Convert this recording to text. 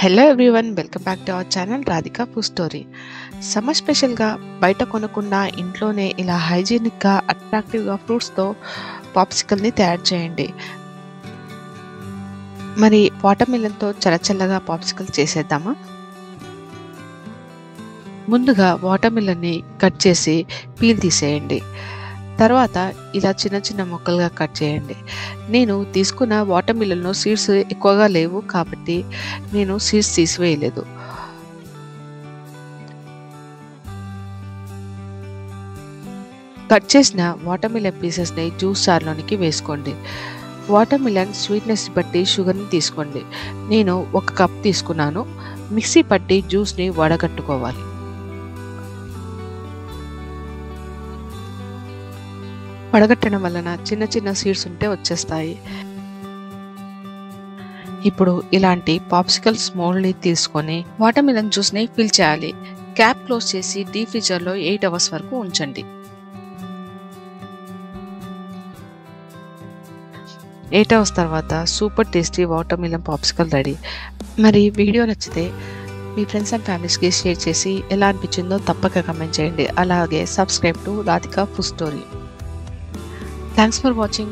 Hello everyone, welcome back to our channel Radhika food story. Summer స్పెషల్గా బయట కొనకుండా ఇంట్లోనే ఇలా హైజీనిక్గా అట్రాక్టివ్గా ఫ్రూట్స్తో పాప్సికల్ని తయారు చేయండి. మరి వాటర్ మిలన్తో చల్లచల్లగా పాప్సికల్ చేసేద్దామా? ముందుగా వాటర్ మిలన్ని కట్ చేసి పీల్ తీసేయండి. తర్వాత ఇలా చిన్న చిన్న ముక్కలుగా కట్ చేయండి. నేను తీసుకున్న వాటర్ మిలన్లో సీడ్స్ ఎక్కువగా లేవు కాబట్టి నేను సీడ్స్ తీసివేయలేదు. కట్ చేసిన వాటర్ మిలన్ పీసెస్ని జ్యూస్ జార్లోనికి వేసుకోండి. వాటర్ మిలన్ స్వీట్నెస్ బట్టి షుగర్ని తీసుకోండి. నేను 1 కప్ తీసుకున్నాను. మిక్సీ పట్టి జ్యూస్ని వడగట్టుకోవాలి. వడగట్టడం వలన చిన్న చిన్న సీడ్స్ ఉంటే వచ్చేస్తాయి. ఇప్పుడు ఇలాంటి పాప్సికల్స్ మోల్డ్ని తీసుకొని వాటర్ మిలన్ జ్యూస్ని ఫిల్ చేయాలి. క్యాప్ క్లోజ్ చేసి డీప్ ఫ్రీజర్లో 8 అవర్స్ వరకు ఉంచండి. 8 అవర్స్ తర్వాత super tasty water melon popsicle ready. మరి వీడియో నచ్చితే మీ ఫ్రెండ్స్ అండ్ ఫ్యామిలీస్కి షేర్ చేసి ఎలా అనిపించిందో తప్పక కమెంట్ చేయండి. అలాగే subscribe to Radhika food story. Thanks for watching.